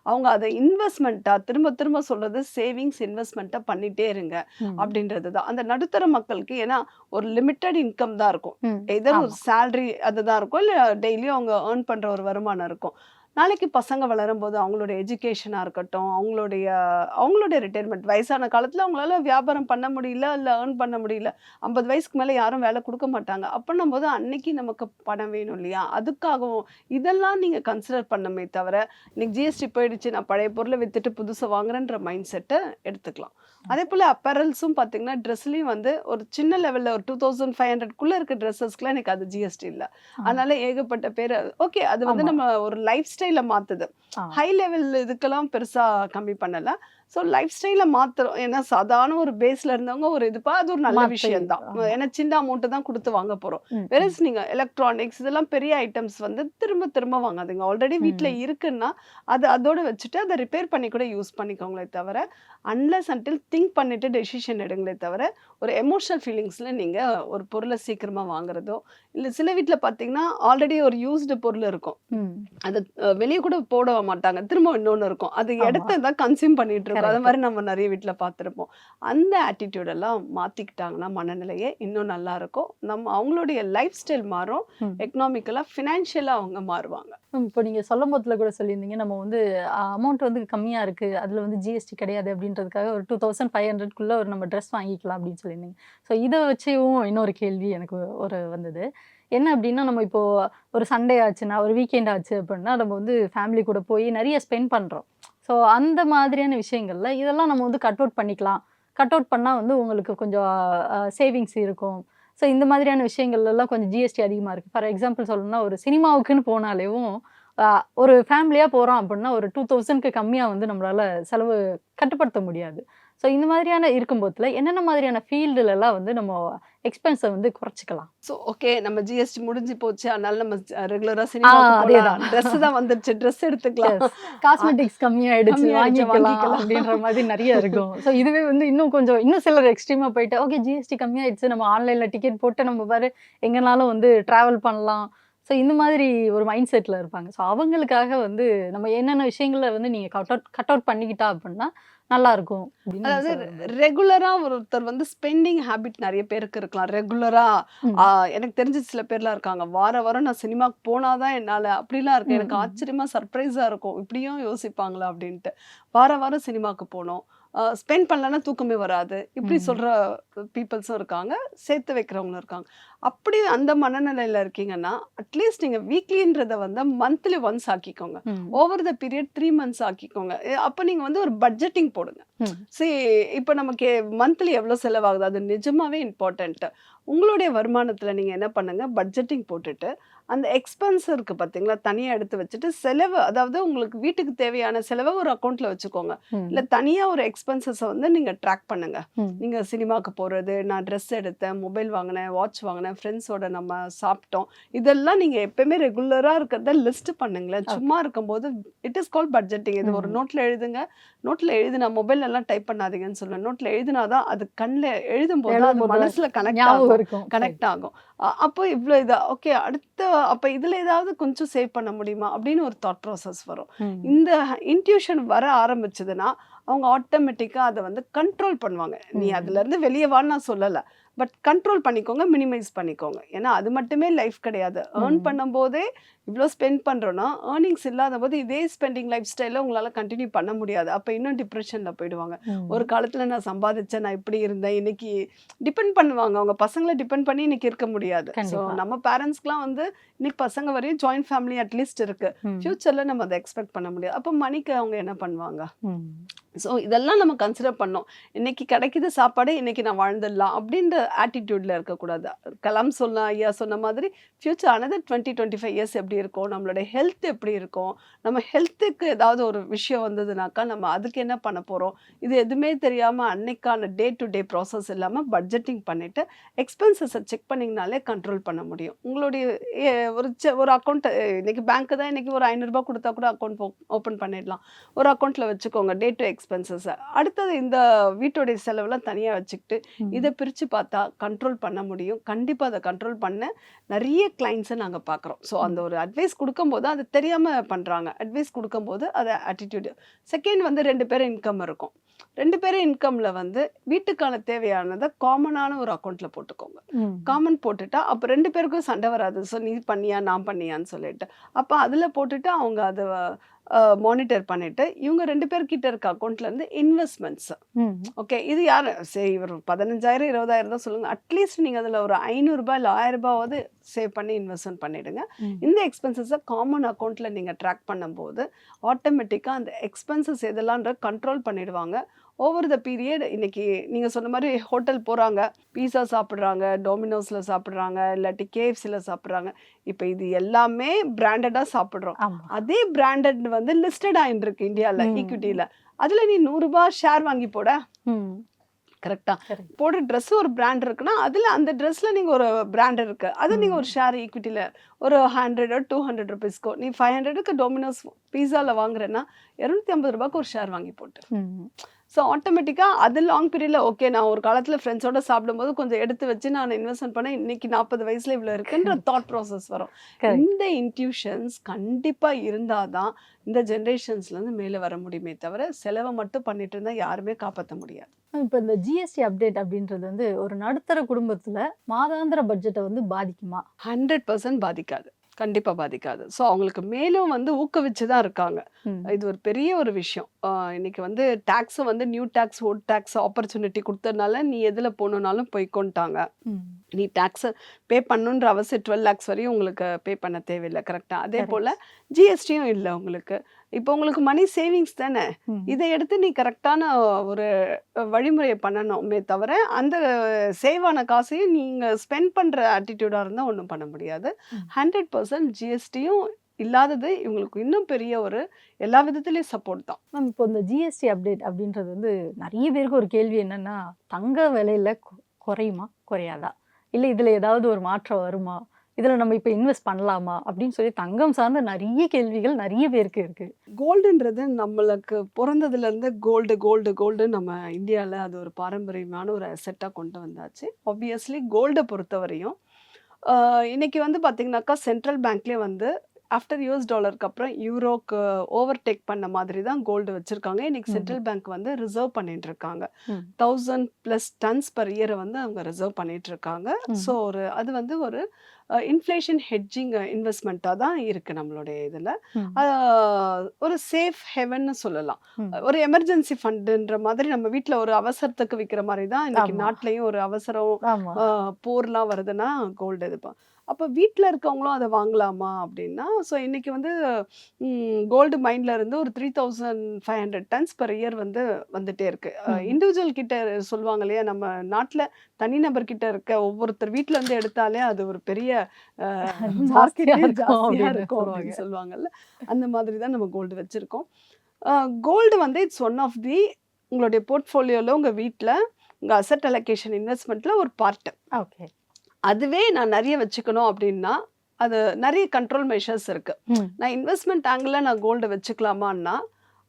அவங்க அத இன்வெஸ்ட்மென்ட்டா திரும்ப திரும்ப சொல்றது சேவிங்ஸ் இன்வெஸ்ட்மென்ட்டா பண்ணிட்டே இருங்க. ம். அப்படின்றது தான். அந்த நடுத்தர மக்களுக்கு ஏன்னா ஒரு லிமிட்டட் இன்கம் தான் இருக்கும். ம். எதர் ஒரு ஆமா. சேலரி அதுதான் இருக்கும். இல்ல டெய்லியும் அவங்க ஏர்ன் பண்ற ஒரு வருமானம் இருக்கும். நாளைக்கு பசங்க வளரும்போது அவங்களுடைய எஜுகேஷனா இருக்கட்டும், அவங்களுடைய அவங்களுடைய ரிட்டயர்மென்ட் வயசான காலத்துல அவங்களால வியாபாரம் பண்ண முடியல, இல்ல ஏர்ன் பண்ண முடியல. 50 வயசுக்கு மேல யாரும் வேலை குடுக்க மாட்டாங்க. அப்பன்னும்போது அன்னைக்கு நமக்கு பணம் வேணும் இல்லையா? அதுக்காகவும் இதெல்லாம் நீங்க கன்சிடர் பண்ணணுமே தவிர, இன்னைக்கு ஜிஎஸ்டி போயிடுச்சு நான் பழைய பொருள வித்துட்டு புதுசா வாங்குறேன்ற மைண்ட் செட்ட எடுத்துக்கலாம். அதேபோல அப்பேரல்ஸும் பார்த்தீங்கன்னா, ட்ரெஸ்லயும் வந்து ஒரு சின்ன லெவல்ல ஒரு 2500க்குள்ள இருக்க ட்ரெஸ்ஸஸ்க்குலாம் எனக்கு அது ஜிஎஸ்டி இல்ல. ஆ. அதனால ஏகப்பட்ட பேரு ஓகே அது வந்து ஆமா. நம்ம ஒரு லைஃப் ஸ்டைல மாத்துது. ஆ. ஹை லெவல் இதுக்கெல்லாம் பெருசா கம்மி பண்ணல. ஸோ லைஃப் ஸ்டைல மாத்துறோம். ஏன்னா சாதாரண ஒரு பேஸ்ல இருந்தவங்க ஒரு இதுப்பா அது ஒரு நல்ல மாத்தி விஷயம் தான். ஆமா. ஏன்னா சின்ன அமௌண்ட் தான் குடுத்து வாங்க போறோம். ம். வெரஸ் நீங்க எலக்ட்ரானிக்ஸ் இதெல்லாம் பெரிய ஐட்டம்ஸ் வந்து திரும்ப திரும்ப வாங்காதீங்க. ஆல்ரெடி வீட்ல ம். இருக்குன்னா, அது அதோட வச்சுட்டு அத ரிப்பேர் பண்ணி கூட யூஸ் பண்ணிக்கோங்களே தவிர, அன்லெஸ் அன்டில் திங்க் பண்ணிட்டு டெசிஷன் எடுங்களே தவிர, ஒரு எமோஷனல் ஃபீலிங்ஸ்ல நீங்க ஒரு பொருள சீக்கிரமா வாங்குறதோ, இல்ல சில வீட்ல பார்த்தீங்கன்னா, ஆல்ரெடி ஒரு யூஸ்டு பொருள் இருக்கும். ம். அத வெளிய கூட போட மாட்டாங்க. திரும்ப இன்னொன்னு இருக்கும். அது ஆமா. எடுத்து தான் கன்சியூம் பண்ணிட்டு இருக்கும். அது கரெக்ட். மாரி நம்ம நெறைய வீட்ல பார்த்திருப்போம். அந்த ஆட்டிட்யூட் எல்லாம் மாத்திக்கிட்டாங்கன்னா மனநிலையே இன்னும் நல்லா இருக்கும். அவங்களுடைய லைஃப் ஸ்டைல் மாறும். ம். எக்கனாமிக்கலா, ஃபினான்ஷியலா அவங்க மாறுவாங்க. இப்போ நீங்க சொல்லும்போதுல கூட சொல்லியிருந்தீங்க, நம்ம வந்து அமௌண்ட் வந்து கம்மியா இருக்கு. அதுல வந்து ஜிஎஸ்டி கிடையாது அப்படின்றதுக்காக ஒரு 2500க்குள்ள ஒரு நம்ம ட்ரெஸ் வாங்கிக்கலாம் அப்படின்னு சொல்லியிருந்தீங்க. ஸோ இத வச்சும் இன்னொரு கேள்வி எனக்கு ஒரு வந்தது. என்ன அப்படின்னா, நம்ம இப்போ ஒரு சண்டே ஆச்சுன்னா, ஒரு வீக்கெண்ட் ஆச்சு அப்படின்னா, நம்ம வந்து ஃபேமிலி கூட போய் நெறைய ஸ்பெண்ட் பண்றோம். ஸோ அந்த மாதிரியான விஷயங்கள்ல இதெல்லாம் நம்ம வந்து கட் அவுட் பண்ணிக்கலாம். கட் அவுட் பண்ணா வந்து உங்களுக்கு கொஞ்சம் சேவிங்ஸ் இருக்கும். ஸோ இந்த மாதிரியான விஷயங்கள்லாம் கொஞ்சம் ஜிஎஸ்டி அதிகமா இருக்கு. ஃபார் எக்ஸாம்பிள் சொல்லணும்னா, ஒரு சினிமாவுக்குன்னு போனாலேவும், அ ஒரு ஃபேமிலியா போறோம் அப்படின்னா, ஒரு 2000க்கு கம்மியா வந்து நம்மளால செலவு கட்டுப்படுத்த முடியாது. ஸோ இந்த மாதிரியான இருக்கும்போதுல, என்னென்ன மாதிரியான ஃபீல்டுலலாம் வந்து நம்ம எக்ஸ்பென்ஸ வந்து குறைச்சுக்கலாம்? ஸோ ஓகே நம்ம ஜிஎஸ்டி முடிஞ்சு போச்சு. அதனால நம்ம ரெகுலரா சினிமாக்கு போலாம். அதேதான். ட்ரெஸ் தான் வந்துருச்சு. ட்ரெஸ் எடுத்துக்கலாம். எஸ். காஸ்மெட்டிக்ஸ் கம்மியாயிடுச்சு கம்மியாயிடுச்சு வாங்கிக்கலாம் வாங்கிக்கலாம். அப்படின்ற மாதிரி நெறைய இருக்கும். ஸோ இதுவே வந்து இன்னும் சிலர் எக்ஸ்ட்ரீமா போயிட்டு, ஓகே ஜிஎஸ்டி கம்மியாயிடுச்சு. நம்ம ஆன்லைன்ல டிக்கெட் போட்டு நம்ம பாரு எங்கனாலும் வந்து டிராவல் பண்ணலாம். ஸோ இந்த மாதிரி ஒரு மைண்ட் செட்ல இருப்பாங்க. ஸோ அவங்களுக்காக வந்து நம்ம என்னென்ன விஷயங்கள வந்து நீங்க கட் அவுட் பண்ணிக்கிட்டா அப்படின்னா நல்லாருக்கும் அப்படின்னு நீங்க அதாவது சொல்ல விரும்புறீங்க? ரெகுலரா ஒருத்தர் வந்து ஸ்பெண்டிங் ஹேபிட் நெறைய பேருக்கு இருக்கலாம். ரெகுலரா ம். எனக்கு தெரிஞ்ச சில பேர்லாம் இருக்காங்க. வாரம் நான் சினிமாக்கு போனா தான் என்னால அப்படிலாம் இருக்கு. ம், எனக்கு ம். ஆச்சரியமா சர்ப்ரைஸா இருக்கும். இப்படியும் யோசிப்பாங்களா அப்படின்ட்டு. வாரம் சினிமாக்கு போணும். ஸ்பெண்ட் பண்ணலன்னா தூக்கமே வராது. இப்படி ம். சொல்ற பீப்பிள்ஸும் இருக்காங்க. சேர்த்து வைக்கிறவங்களும் இருக்காங்க. அப்படி அந்த மனநிலையில இருக்கீங்கன்னா, அட்லீஸ்ட் நீங்க வீக்லின்றத வந்து மந்த்லி ஒன்ஸ் ஆக்கிக்கோங்க. ம். ஓவர் த பீரியட் 3 மந்த்ஸ் ஆக்கிக்கோங்க. அப்ப நீங்க வந்து ஒரு பட்ஜெட்டிங் போடுங்க. ம். இப்ப நமக்கு மந்த்லி எவ்வளோ செலவாகுது? அது நிஜமாவே இம்பார்ட்டன்ட். உங்களுடைய வருமானத்துல நீங்க என்ன பண்ணுங்க, பட்ஜெட்டிங் போட்டுட்டு, அந்த எக்ஸ்பென்ஸ் இருக்கு பார்த்தீங்களா? தனியா எடுத்து வச்சுட்டு, செலவு அதாவது உங்களுக்கு வீட்டுக்கு தேவையான செலவ ஒரு அக்கவுண்ட்ல வச்சுக்கோங்க. இல்ல ம். தனியா ஒரு எக்ஸ்பென்சஸ வந்து நீங்க ட்ராக் பண்ணுங்க. ம். நீங்க சினிமாக்கு போறது, நான் ட்ரெஸ் எடுத்தேன், மொபைல் வாங்குனேன், வாட்ச் வாங்குனேன், ஃப்ரெண்ட்ஸோட நம்ம சாப்பிட்டோம். இதெல்லாம் நீங்க எப்பவுமே ரெகுலரா இருக்கிறத லிஸ்ட் பண்ணுங்களேன். ஓகே. சும்மா இருக்கும்போது இட் இஸ் கால்ட் பட்ஜெட்டிங். இது ஒரு ம். நோட்ல எழுதுங்க. நோட்ல எழுதுனா மொபைல்ல எல்லாம் டைப் பண்ணாதீங்கன்னு சொல்லுவேன். நோட்ல எழுதுனா தான் அது கண்ல எழுதும்போது அது எழுதும்போது மனசுல கனெக்ட் ஞாபகம் ஆகும். இருக்கும். சரி. கனெக்ட் ஆகும். அப்போ இவ்ளோ இதா ஓகே அடுத்த அப்ப இதுல ஏதாவது கொஞ்சம் சேவ் பண்ண முடியுமா? அப்படின்னு ஒரு தாட் ப்ராசஸ் வரும். ம். இந்த இன்ட்யூஷன் வர ஆரம்பிச்சதுன்னா, அவங்க ஆட்டோமேட்டிக்கா அத வந்து கண்ட்ரோல் பண்ணுவாங்க. நீ ம். அதுலருந்து வெளிய வான்னு நான் சொல்லல. பட் கண்ட்ரோல் பண்ணிக்கோங்க, மினிமைஸ் பண்ணிக்கோங்க. ஏன்னா அது மட்டுமே லைஃப் கிடையாது. ஏர்ன் ம். பண்ணும்போதே இவ்ளோ ஸ்பெண்ட் பண்றோம்னா, ஏர்னிங்ஸ் இல்லாதபோது இதே ஸ்பெண்டிங் லைஃப் ஸ்டைல உங்களால கன்டின்யூ பண்ண முடியாது. அப்ப இன்னும் டிப்ரஷன்ல போயிடுவாங்க. ஒரு ம். காலத்துல நான் சம்பாதிச்சேன், நான் இப்படி இருந்தேன். இன்னைக்கு டிபெண்ட் பண்ணுவாங்க. அவங்க பசங்கள டிபெண்ட் பண்ணி இன்னைக்கு இருக்க முடியாது. ஸோ கண்டிப்பா. நம்ம பேரண்ட்ஸ்க்குலாம் வந்து இன்னைக்கு பசங்க வரையும் ஜாயிண்ட் ஃபேமிலி அட்லீஸ்ட் இருக்கு. ம். ஃபியூச்சர்ல நம்ம அத எக்ஸ்பெக்ட் பண்ண முடியாது. அப்ப மணிக்கு அவங்க என்ன பண்ணுவாங்க? ம். ஸோ இதெல்லாம் நம்ம கன்சிடர் பண்ணோம். இன்னைக்கு கிடைக்குது சாப்பாடு, இன்னைக்கு நான் வாழ்ந்துடலாம் அப்படின்ற ஆட்டிட்யூட்ல இருக்கக்கூடாது. கலாம் ஐயா சொன்ன மாதிரி ஃபியூச்சர் அனதர் 20, 25 இயர்ஸ் எப்படி இருக்கும்? நம்மளுடைய ஹெல்த் எப்படி இருக்கும்? நம்ம ஹெல்த்துக்கு ஏதாவது ஒரு விஷயம் வந்ததுனாக்கா, நம்ம அதுக்கு என்ன பண்ண போறோம்? இது எதுவுமே தெரியாம அன்னைக்கான டே டு டே ப்ராசஸ் இல்லாம பட்ஜெட்டிங் பண்ணிட்டு, எக்ஸ்பென்சஸ செக் பண்ணீங்கனாலே கண்ட்ரோல் பண்ண முடியும். உங்களுடைய ஒரு அக்கவுண்ட் இன்னைக்கு பேங்க் தான் இன்னைக்கு ஒரு ரூ. 500 குடுத்தா கூட அக்கவுண்ட் ஓப்பன் பண்ணிடலாம். ஒரு அக்கவுண்ட்ல வச்சுக்கோங்க. Day to expenses. அடுத்தது இந்த வீட்டுடைய செலவெல்லாம் தனியா வச்சுக்கிட்டு, இத ம். பிரிச்சு பார்த்தா கண்ட்ரோல் பண்ண முடியும். கண்டிப்பா அத கண்ட்ரோல் பண்ண நெறைய கிளையண்ட்ஸ நாங்க பார்க்குறோம். ஸோ அந்த ம். ஒரு அட்வைஸ் குடுக்கும்போது அது தெரியாம பண்றாங்க. அட்வைஸ் குடுக்கும்போது அது ஆட்டிட்யூட். செகண்ட் வந்து 2 பேரும் இன்கம் இருக்கும். 2 பேரும் இன்கம்ல வந்து வீட்டுக்கான தேவையானத காமனான ஒரு அக்கவுண்ட்ல போட்டுக்கோங்க. ம். காமன் போட்டுட்டா, அப்ப 2 பேருக்கும் சண்டை வராது. ஸோ நீ பண்ணியா? நான் பண்ணியான்னு சொல்லிட்டு. அப்ப அதுல போட்டுட்டு அவங்க அத மானிட்டர் பண்ணிட்டு, இவங்க 2 பேர்கிட்ட இருக்க அக்கவுண்ட்லேருந்து இன்வெஸ்ட்மெண்ட்ஸ். ம். ஓகே. இது யாரு சரி ஒரு 15,000 20,000 தான் சொல்லுங்க. அட்லீஸ்ட் நீங்க அதுல ஒரு ரூ. 500 இல்ல ரூ. 1000 சேவ் பண்ணி இன்வெஸ்ட்மென்ட் பண்ணிடுங்க. ம். இந்த எக்ஸ்பென்சஸ காமன் அக்கவுண்ட்ல நீங்க ட்ராக் பண்ணும்போது, ஆட்டோமேட்டிக்கா அந்த எக்ஸ்பென்சஸ் எதெல்லாம்ன்ற கண்ட்ரோல் பண்ணிடுவாங்க. ஓவர் த பீரியட் இன்னைக்கு நீங்க சொன்ன மாரி ஹோட்டல் போறாங்க, பீஸா சாப்பிடுறாங்க, டோமினோஸ்ல சாப்பிடுறாங்க, இல்லாட்டி KFCல சாப்பிடுறாங்க. இப்ப இது எல்லாமே பிராண்டடா சாப்பிடுறோம். ஆமா. அதே பிராண்டட் வந்து லிஸ்டட் ஆயின்ருக்கு இந்தியால, ம். ஈக்விட்டில. அதுல நீ ரூ. 100 ஷேர் வாங்கி போட. ம். கரெக்ட்டா? கரெக்ட். போடுற ட்ரெஸ் ஒரு பிராண்ட் இருக்குன்னா, அதுல அந்த ட்ரெஸ்ல நீங்க ஒரு பிராண்ட் இருக்கு. அது நீங்க ஒரு ம். ஷேர் ஈக்விட்டில ஒரு 100 200 நீ 500க்கு டோமினோஸ் பீஸால வாங்குறேன்னா, ரூ. 250க்கு ஒரு ஷேர் வாங்கி போட்டு. ம். ஸோ ஆட்டோமேட்டிக்கா அது லாங் பீரியட்ல ஓகே நான் ஒரு காலத்துல ஃப்ரெண்ட்ஸோட சாப்பிடும்போது கொஞ்சம் எடுத்து வச்சு நான் இன்வெஸ்ட்மென்ட் பண்ணேன். இன்னைக்கு 40 வயசுல இவ்வளோ இருக்குன்ற தாட் ப்ராசஸ் வரும். கரெக்ட். இந்த இன்ட்யூஷன்ஸ் கண்டிப்பா இருந்தா தான் இந்த ஜெனரேஷன்ஸ்லேருந்து மேல வர முடியுமே தவிர, செலவ மட்டும் பண்ணிட்டு இருந்தா யாருமே காப்பாத்த முடியாது. இப்ப இந்த ஜிஎஸ்டி அப்டேட் அப்படின்றது வந்து ஒரு நடுத்தர குடும்பத்துல மாதாந்திர பட்ஜெட்ட வந்து பாதிக்குமா? 100% பாதிக்காது. கண்டிப்பா பாதிக்காது. ஸோ அவங்களுக்கு மேலும் வந்து ஊக்குவிச்சு தான் இருக்காங்க. ம். இது ஒரு பெரிய ஒரு விஷயம். இன்னைக்கு வந்து டாக்ஸ வந்து new tax, old tax opportunity குடுத்ததுனால, நீ எதுல போணும்னாலும் போய்க்கோன்ட்டாங்க. ம். நீ டாக்ஸ பே பண்ணணுன்ற அவசியம் 12 லேக்ஸ் வரையும் உங்களுக்கு பே பண்ண தேவையில்ல. கரெக்ட்டா? அதே போல கரெக்ட். ஜிஎஸ்டியும் இல்ல உங்களுக்கு. இப்போ உங்களுக்கு மணி சேவிங்ஸ் தானே. ம். இத எடுத்து நீ கரெக்ட்டான ஒரு வழிமுறைய பண்ணணுமே தவிர, அந்த சேவ் ஆன காசையும் நீங்க ஸ்பெண்ட் பண்ற ஆட்டிட்யூடா இருந்தா ஒண்ணும் பண்ண முடியாது. ம். 100% ஜிஎஸ்டியும் இல்லாதது இவங்களுக்கு இன்னும் பெரிய ஒரு எல்லா விதத்திலயும் சப்போர்ட் தான். மேம் இப்போ இந்த ஜிஎஸ்டி அப்டேட் அப்படின்றது வந்து நிறைய பேருக்கு ஒரு கேள்வி என்னன்னா, தங்க விலையில குறையுமா? குறையாதா? இல்ல இதுல ஏதாவது ஒரு மாற்றம் வருமா? இதுல நம்ம இப்ப இன்வெஸ்ட் பண்ணலாமா? அப்படின்னு சொல்லி தங்கம் சார்ந்த நிறைய கேள்விகள் நிறைய பேருக்கு இருக்கு. கோல்டுன்றது நம்மளுக்கு பொறந்ததுலேருந்து கோல்டு நம்ம இந்தியால அது ஒரு பாரம்பரியமான ஒரு அசெட்டா கொண்டு வந்தாச்சு. ஆப்வியஸ்லி கோல்ட பொறுத்தவரையும் இன்னைக்கு வந்து பார்த்தீங்கன்னாக்கா சென்ட்ரல் பேங்க்லேயே வந்து ஆஃப்டர் யூஎஸ் டாலருக்கு அப்புறம் யூரோக்கு ஓவர்டேக் பண்ண மாதிரி தான் கோல்டு வச்சிருக்காங்க. இன்னைக்கு சென்ட்ரல் பேங்க் வந்து ரிசர்வ் பண்ணிட்டு இருக்காங்க. 1000+ டன்ஸ் பர் இயர் வந்து அவங்க ரிசர்வ் பண்ணிட்டு இருக்காங்க. ஸோ அது வந்து ஒரு இன்ஃப்ளேஷன் ஹெட்ஜிங் இன்வெஸ்ட்மெண்ட்டாக தான் இருக்கு நம்மளுடைய இதில். ஒரு சேஃப் ஹெவன்னு சொல்லலாம். ஒரு எமர்ஜென்சி ஃபண்டுன்ற மாதிரி நம்ம வீட்டில் ஒரு அவசரத்துக்கு விற்கிற மாதிரி தான் இன்னைக்கு நாட்டிலையும் ஒரு அவசரம் போர்லாம் வருதுன்னா கோல்டு இதுப்பா. அப்போ வீட்டில் இருக்கவங்களும் அதை வாங்கலாமா அப்படின்னா, ஸோ இன்னைக்கு வந்து கோல்டு மைண்ட்ல இருந்து ஒரு 3500 டன்ஸ் பர் இயர் வந்து வந்துட்டே இருக்கு. இண்டிவிஜுவல் கிட்ட சொல்லுவாங்க இல்லையா, நம்ம நாட்டில் தனிநபர் கிட்ட இருக்க ஒவ்வொருத்தர் வீட்டில இருந்து எடுத்தாலே அது ஒரு பெரிய மார்க்கெட்டே ஜாஸ்தியா இருக்கும் அப்படின்னு சொல்லுவாங்கல்ல. அந்த மாதிரி தான் நம்ம கோல்டு வச்சிருக்கோம். கோல்டு வந்து இட்ஸ் ஒன் ஆஃப் தி உங்களுடைய போர்ட்ஃபோலியோவில் உங்கள் வீட்டில் உங்கள் அசெட் அலோகேஷன் இன்வெஸ்ட்மெண்ட்டில் ஒரு பார்ட்டு. ஓகே. அதுவே நான் நிறைய வச்சுக்கணும் அப்படின்னா அது நிறைய கண்ட்ரோல் மெஷர்ஸ் இருக்கு. நான் இன்வெஸ்ட்மெண்ட் ஆங்கிளில் நான் கோல்டு வச்சுக்கலாமான்னா,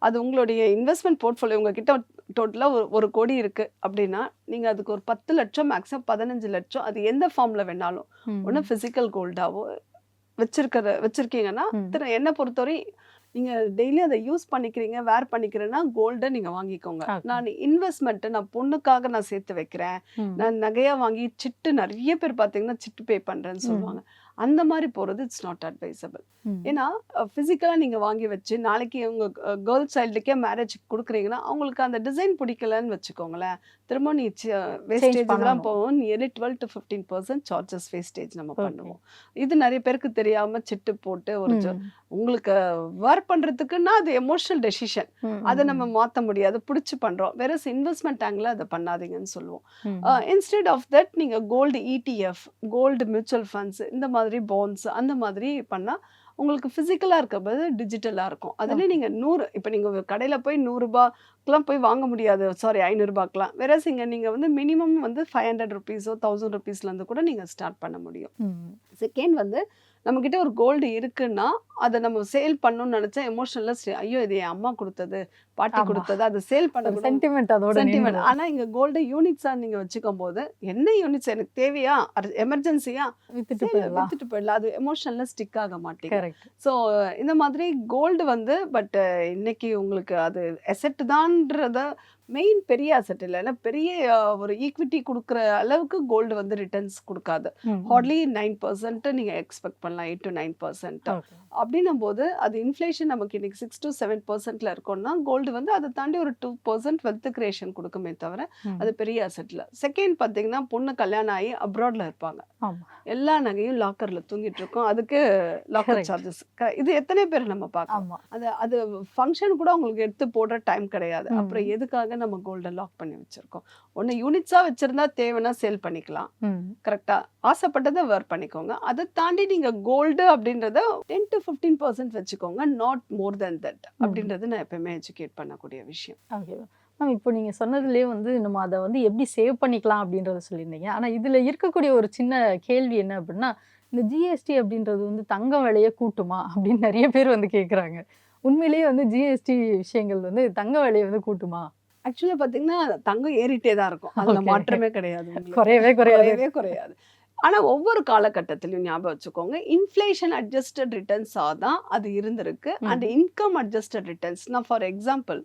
அது உங்களுடைய இன்வெஸ்ட்மெண்ட் போர்ட்ஃபோலியோ உங்ககிட்ட டோட்டலாக 1 கோடி இருக்கு அப்படின்னா, நீங்கள் அதுக்கு ஒரு 10 லட்சம் மேக்ஸிமம் 15 லட்சம் அது எந்த ஃபார்மில் வேணாலும் ஒன்று ஃபிசிக்கல் கோல்டாவோ வச்சிருக்கீங்கன்னா, என்னை பொறுத்தவரை நீங்கள் டெய்லி அதை யூஸ் பண்ணிக்கிறீங்க, வேர் பண்ணிக்கிறேன்னா கோல்டை நீங்கள் வாங்கிக்கோங்க. நான் இன்வெஸ்ட்மெண்ட்டு நான் பொண்ணுக்காக நான் சேர்த்து வைக்கிறேன், நான் நகையாக வாங்கி சிட்டு நிறைய பேர் பார்த்தீங்கன்னா சிட்டு பே பண்ணுறேன்னு சொல்லுவாங்க. அந்த மாதிரி போகிறது இட்ஸ் நாட் அட்வைசபிள். ஏன்னா ஃபிசிக்கலாக நீங்கள் வாங்கி வச்சு நாளைக்கு உங்கள் கேர்ள் சைல்டுக்கே மேரேஜ் கொடுக்குறீங்கன்னா அவங்களுக்கு அந்த டிசைன் பிடிக்கலன்னு வச்சுக்கோங்களேன், திரும்ப நீ வேஸ்டேஜ்லாம் போவோம். நியர்லி 12 to 15% சார்ஜஸ் வேஸ்டேஜ் நம்ம பண்ணுவோம். இது நிறைய பேருக்கு தெரியாமல் சிட்டு போட்டு ஒரு உங்களுக்கு ஒர்க் பண்ணுறதுக்குன்னா அது எமோஷனல் டெசிஷன், அதை நம்ம மாற்ற முடியாது, பிடிச்சி பண்ணுறோம். வேற இன்வெஸ்ட்மெண்ட் ஆங்கிள் அதை பண்ணாதீங்கன்னு சொல்லுவோம். இன்ஸ்டெட் ஆஃப் தட் நீங்கள் gold ETF, gold mutual funds, இந்த மாதிரி பாண்ட்ஸ் அந்த மாதிரி பண்ணால் உங்களுக்கு ஃபிசிக்கலாக இருக்கிறது டிஜிட்டலாக இருக்கும். அதில் நீங்கள் 100 இப்போ நீங்கள் கடையில் போய் 100 ரூபாய்க்குலாம் போய் வாங்க முடியாது, சாரி 500 ரூபாய்க்குலாம். வேற நீங்கள் வந்து மினிமம் வந்து 500 ருபீஸோ 1000 ருபீஸ்லேருந்து கூட நீங்கள் ஸ்டார்ட் பண்ண முடியும். செகண்ட் வந்து நம்மக்கிட்ட ஒரு கோல்டு இருக்குன்னா அதை நம்ம சேல் பண்ணணும்னு நினச்சா எமோஷனலாக ஐயோ இது என் அம்மா கொடுத்தது, பாட்டி கொடுத்தது, அதை சேல் பண்ண சென்டிமெண்ட். ஆனால் இங்கே கோல்டு யூனிட்ஸாக நீங்கள் வச்சுக்கும் போது என்ன யூனிட்ஸ் எனக்கு தேவையா, எமர்ஜென்சியா வித்துட்டு போயிடலாம், அது எமோஷனலாக ஸ்டிக் ஆக மாட்டேங்குது. ஸோ இந்த மாதிரி கோல்டு வந்து பட் இன்னைக்கு உங்களுக்கு அது அசெட் தான்றத மெயின் பெரிய அசெட் இல்லை, ஏன்னா பெரிய ஒரு ஈக்விட்டி கொடுக்குற அளவுக்கு கோல்டு வந்து ரிட்டர்ன்ஸ் கொடுக்காது. ஹார்ட்லி 9% நீங்கள் எக்ஸ்பெக்ட் பண்ணலாம், 8 to 9%. அப்படின்னும் போது அது இன்ஃப்ளேஷன் நமக்கு இன்னைக்கு 6 to 7% இருக்கும்னா கோல்டு வந்து அதை தாண்டி ஒரு 2% வெல்த் கிரியேஷன் கொடுக்குமே தவிர அது பெரிய அசெட்ல. செகண்ட் பார்த்தீங்கன்னா பொண்ணு கல்யாணம் ஆகி அப்ராட்ல இருப்பாங்க, எல்லா நகையும் லாக்கர்ல தூங்கிட்டு இருக்கோம், அதுக்கு லாக்கர் சார்ஜஸ். இது எத்தனை பேர் நம்ம பார்க்கலாம். அது ஃபங்க்ஷன் கூட உங்களுக்கு எடுத்து போடுற டைம் கிடையாது. அப்புறம் எதுக்காக நம்ம கோல்டை லாக் பண்ணி வச்சிருக்கோம்? ஒன்று யூனிட்ஸா வச்சிருந்தா தேவைன்னா சேல் பண்ணிக்கலாம், கரெக்டா ஆசைப்பட்டதை வேர் பண்ணிக்கோங்க. அதை தாண்டி நீங்க கோல்டு அப்படின்றத 10 to 15% வச்சுக்கோங்க, நாட் மோர் தென் தட் அப்படின்றது நான் எப்பவுமே எஜுகேட் பண்ணக்கூடிய விஷயம். ஓகே மேம், இப்போ நீங்கள் சொன்னதுலேயே வந்து நம்ம அதை வந்து எப்படி சேவ் பண்ணிக்கலாம் அப்படின்றத சொல்லியிருந்தீங்க. ஆனால் இதில் இருக்கக்கூடிய ஒரு சின்ன கேள்வி என்ன அப்படின்னா, இந்த ஜிஎஸ்டி அப்படின்றது வந்து தங்கம் விலையை கூட்டுமா அப்படின்னு நிறைய பேர் வந்து கேட்குறாங்க. உண்மையிலேயே வந்து ஜிஎஸ்டி விஷயங்கள் வந்து தங்க விலையை வந்து கூட்டுமா? ஆக்சுவலாக பார்த்தீங்கன்னா தங்கம் ஏறிட்டே தான் இருக்கும், அதில் மாற்றமே கிடையாது, குறையவே குறையாது. ஆனால் ஒவ்வொரு காலகட்டத்திலையும் ஞாபகம் வச்சுக்கோங்க, இன்ஃப்ளேஷன் அட்ஜஸ்டட் ரிட்டர்ன்ஸாக தான் அது இருந்திருக்கு. And income adjusted returns. நான் ஃபார் எக்ஸாம்பிள்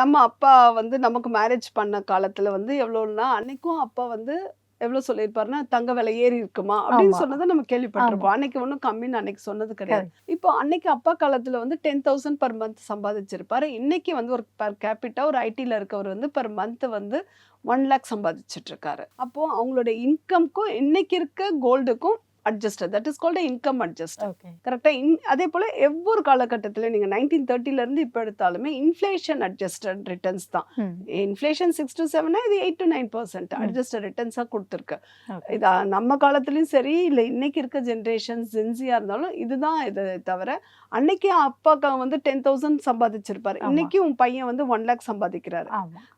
நம்ம அப்பா வந்து நமக்கு மேரேஜ் பண்ண காலத்தில் வந்து எவ்வளோன்னா அன்னைக்கும் அப்பா வந்து எவ்வளோ சொல்லியிருப்பாருன்னா தங்க விலை ஏறி இருக்குமா அப்படின்னு சொன்னதை நம்ம கேள்விப்பட்டிருப்போம். அன்னைக்கு ஒன்றும் கம்மின்னு அன்னைக்கு சொன்னது கிடையாது. இப்போ அன்னைக்கு அப்பா காலத்தில் வந்து 10,000 per month சம்பாதிச்சிருப்பாரு. இன்னைக்கு வந்து ஒரு பர் கேபிட்டா ஒரு ஐடியில் இருக்கவர் வந்து பர் மந்த் வந்து 1 lakh சம்பாதிச்சுட்டு இருக்காரு. அப்போ அவங்களோட இன்கம்க்கும் இன்னைக்கு இருக்க கோல்டுக்கும் adjusted, that is called income adjust. கரெக்டா? அதே போல ஒவ்வொரு காலகட்டத்திலும் நீங்க 1930 இருந்து இப்போ எடுத்தாலுமே இன்ஃப்ளேஷன் அட்ஜஸ்டட் ரிட்டர்ன்ஸ் தான். இன்ஃப்ளேஷன் 6 to 7 இது 8 to 9% அட்ஜஸ்டட் ரிட்டர்ன்ஸா கொடுத்துருக்கு. இது நம்ம காலத்துலயும் சரி, இல்லை இன்னைக்கு இருக்க ஜென்ரேஷன் ஜென்சியா இருந்தாலும் இதுதான். இதை தவிர அன்னைக்கு அப்பாக்கா வந்து 10,000 சம்பாதிச்சிருப்பாரு, இன்னைக்கு உன் பையன் வந்து 1 lakh சம்பாதிக்கிறாரு.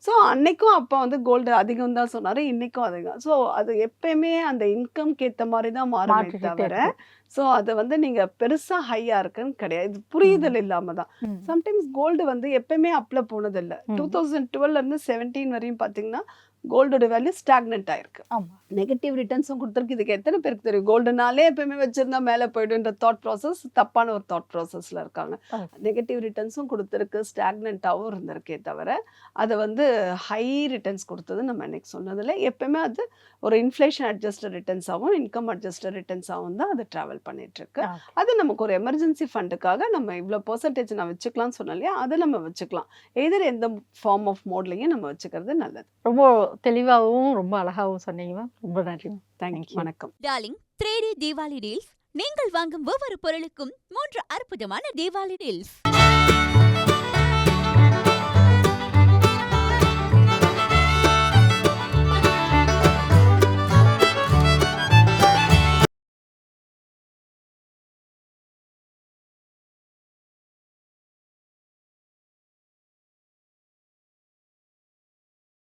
ஸோ அன்னைக்கும் அப்பா வந்து கோல்டு அதிகம் தான் சொன்னாரு, இன்னைக்கும் அதிகம். ஸோ அது எப்பயுமே அந்த இன்கம்க்கு ஏற்ற மாதிரி தான் மாறுமே தவிர ஸோ அது வந்து நீங்க பெருசா ஹையா இருக்குன்னு கிடையாது. இது புரியுதல் இல்லாம தான். சம்டைம்ஸ் கோல்டு வந்து எப்பயுமே அப்ல போனதில்லை. 2012 இருந்து 17 வரையும் பார்த்தீங்கன்னா கோல்டோட வேல்யூ ஸ்டாக்னெண்ட் ஆயிருக்கு. ஆமா. நெகட்டிவ் ரிட்டர்ன்ஸும் கொடுத்துருக்கு. இதுக்கு எத்தனை பேருக்கு தெரியும்? கோல்டுனாலே எப்பயுமே வச்சிருந்தா மேலே போய்டுன்ற தாட் ப்ராசஸ் தப்பான ஒரு தாட் ப்ராசஸில் இருக்காங்க. நெகட்டிவ் ரிட்டர்ன்ஸும் கொடுத்துருக்கு, ஸ்டாக்னெண்ட்டாகவும் இருந்திருக்கே தவிர அதை வந்து ஹை ரிட்டர்ன்ஸ் கொடுத்தது நம்ம இன்னைக்கு சொன்னதில்லை. எப்பயுமே அது ஒரு இன்ஃப்ளேஷன் அட்ஜஸ்டட் ரிட்டர்ன்ஸாகவும் இன்கம் அட்ஜஸ்டட் ரிட்டர்ன்ஸாகவும் தான் அது ட்ராவல் பண்ணிட்டுருக்கு. அது நமக்கு ஒரு எமர்ஜென்சி ஃபண்டுக்காக நம்ம இவ்வளோ பர்சன்டேஜ் நான் வச்சுக்கலாம்னு சொன்னோம் இல்லையா, அதை நம்ம வச்சுக்கலாம். எதிர் எந்த ஃபார்ம் ஆஃப் மோட்லையும் நம்ம வச்சுக்கிறது நல்லது. ரொம்ப தெளிவாகவும் ரொம்ப அழகாகவும் சொன்னீங்க. ரொம்ப நன்றி. தேங்க்யூ. வணக்கம். Darling 3D Deepavali deals. நீங்கள் வாங்கும் ஒவ்வொரு பொருளுக்கும் 3 அற்புதமான தீபாவளி டீல்ஸ்.